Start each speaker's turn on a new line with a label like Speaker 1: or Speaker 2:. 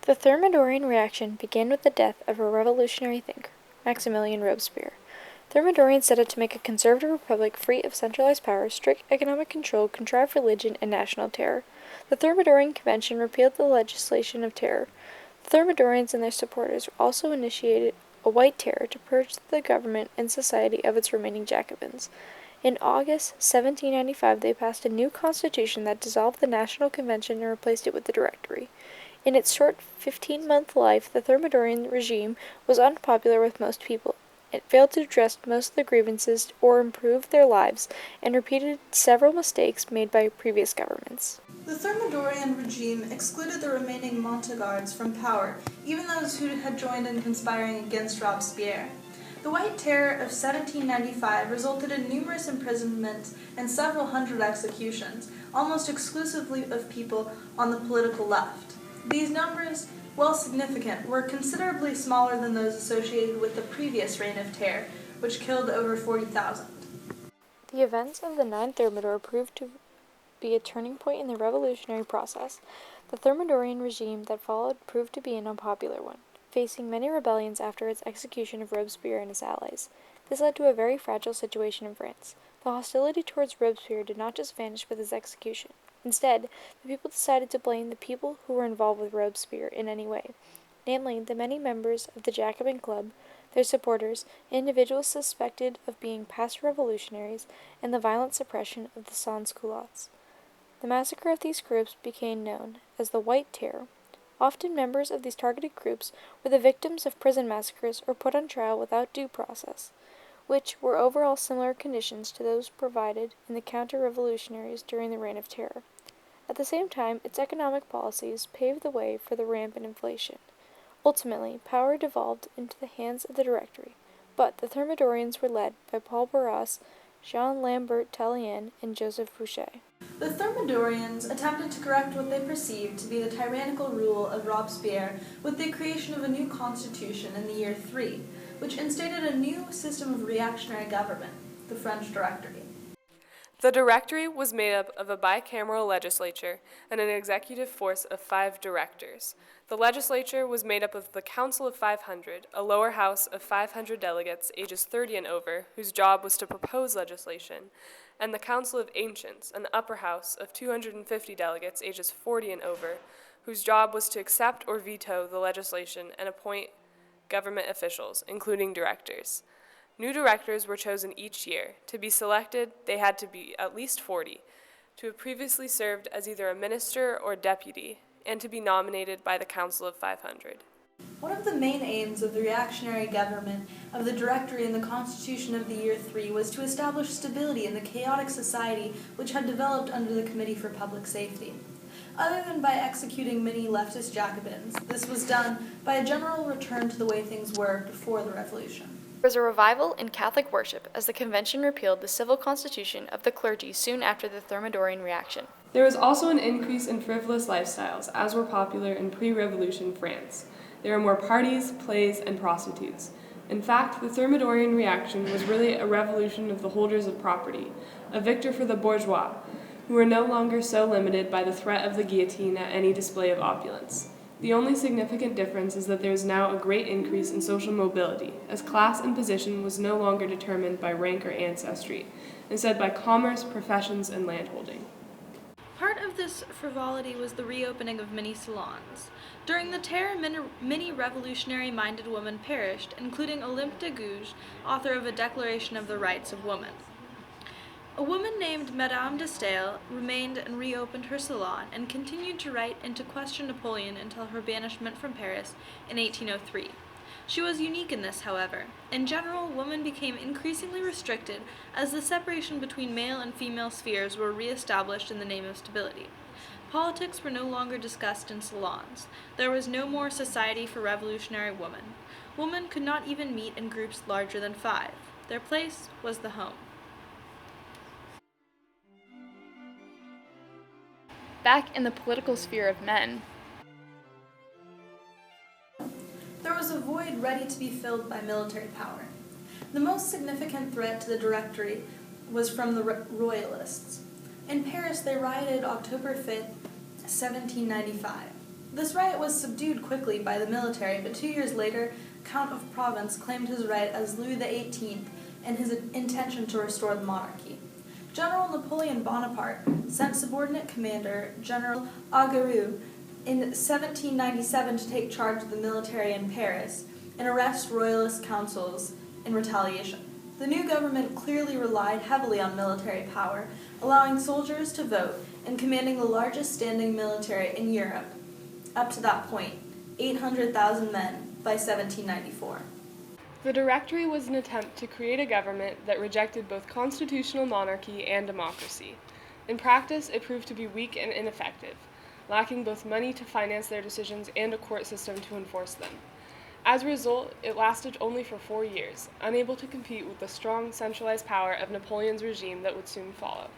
Speaker 1: The Thermidorian reaction began with the death of a revolutionary thinker, Maximilian Robespierre. Thermidorians set out to make a conservative republic free of centralized power, strict economic control, contrived religion, and national terror. The Thermidorian Convention repealed the legislation of terror. The Thermidorians and their supporters also initiated a white terror to purge the government and society of its remaining Jacobins. In August 1795, they passed a new constitution that dissolved the National Convention and replaced it with the Directory. In its short 15-month life, the Thermidorian regime was unpopular with most people. It failed to address most of their grievances or improve their lives, and repeated several mistakes made by previous governments.
Speaker 2: The Thermidorian regime excluded the remaining Montagnards from power, even those who had joined in conspiring against Robespierre. The White Terror of 1795 resulted in numerous imprisonments and several hundred executions, almost exclusively of people on the political left. These numbers, while significant, were considerably smaller than those associated with the previous Reign of Terror, which killed over 40,000.
Speaker 1: The events of the Ninth Thermidor proved to be a turning point in the revolutionary process. The Thermidorian regime that followed proved to be an unpopular one, facing many rebellions after its execution of Robespierre and his allies. This led to a very fragile situation in France. The hostility towards Robespierre did not just vanish with his execution. Instead, the people decided to blame the people who were involved with Robespierre in any way, namely the many members of the Jacobin Club, their supporters, individuals suspected of being past revolutionaries, and the violent suppression of the sans-culottes. The massacre of these groups became known as the White Terror. Often members of these targeted groups were the victims of prison massacres or put on trial without due process, which were overall similar conditions to those provided in the counter-revolutionaries during the Reign of Terror. At the same time, its economic policies paved the way for the rampant inflation. Ultimately, power devolved into the hands of the Directory, but the Thermidorians were led by Paul Barras, Jean-Lambert Tallien, and Joseph Fouché.
Speaker 2: The Thermidorians attempted to correct what they perceived to be the tyrannical rule of Robespierre with the creation of a new constitution in the year 3, which instated a new system of reactionary government, the French Directory.
Speaker 3: The Directory was made up of a bicameral legislature and an executive force of 5 directors. The legislature was made up of the Council of 500, a lower house of 500 delegates ages 30 and over, whose job was to propose legislation, and the Council of Ancients, an upper house of 250 delegates ages 40 and over, whose job was to accept or veto the legislation and appoint government officials, including directors. New directors were chosen each year. To be selected, they had to be at least 40, to have previously served as either a minister or deputy, and to be nominated by the Council of 500.
Speaker 2: One of the main aims of the reactionary government of the Directory in the Constitution of the Year 3 was to establish stability in the chaotic society which had developed under the Committee for Public Safety. Other than by executing many leftist Jacobins, this was done by a general return to the way things were before the Revolution.
Speaker 1: There was a revival in Catholic worship as the convention repealed the civil constitution of the clergy soon after the Thermidorian reaction.
Speaker 3: There was also an increase in frivolous lifestyles, as were popular in pre-revolution France. There were more parties, plays, and prostitutes. In fact, the Thermidorian reaction was really a revolution of the holders of property, a victory for the bourgeois, who were no longer so limited by the threat of the guillotine at any display of opulence. The only significant difference is that there is now a great increase in social mobility, as class and position was no longer determined by rank or ancestry, instead by commerce, professions, and landholding.
Speaker 2: Part of this frivolity was the reopening of many salons. During the Terror, many revolutionary-minded women perished, including Olympe de Gouges, author of A Declaration of the Rights of Woman. A woman named Madame de Stael remained and reopened her salon and continued to write and to question Napoleon until her banishment from Paris in 1803. She was unique in this, however. In general, women became increasingly restricted as the separation between male and female spheres were re-established in the name of stability. Politics were no longer discussed in salons. There was no more society for revolutionary women. Women could not even meet in groups larger than 5. Their place was the home.
Speaker 1: Back in the political sphere of men,
Speaker 2: There was a void ready to be filled by military power. The most significant threat to the Directory was from the Royalists. In Paris, they rioted October 5th, 1795. This riot was subdued quickly by the military, but 2 years later, Count of Provence claimed his right as Louis XVIII and his intention to restore the monarchy. General Napoleon Bonaparte sent subordinate commander General Augereau in 1797 to take charge of the military in Paris and arrest royalist councils in retaliation. The new government clearly relied heavily on military power, allowing soldiers to vote and commanding the largest standing military in Europe up to that point, 800,000 men by 1794.
Speaker 3: The Directory was an attempt to create a government that rejected both constitutional monarchy and democracy. In practice, it proved to be weak and ineffective, lacking both money to finance their decisions and a court system to enforce them. As a result, it lasted only for 4 years, unable to compete with the strong, centralized power of Napoleon's regime that would soon follow.